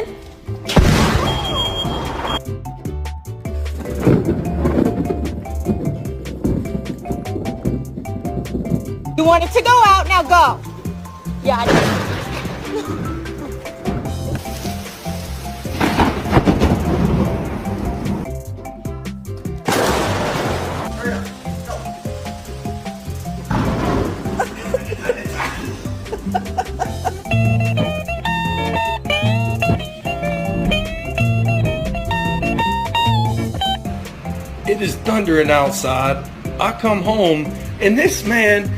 again? You wanted to go out, now go. Yeah, I did. It is thundering outside. I come home and this man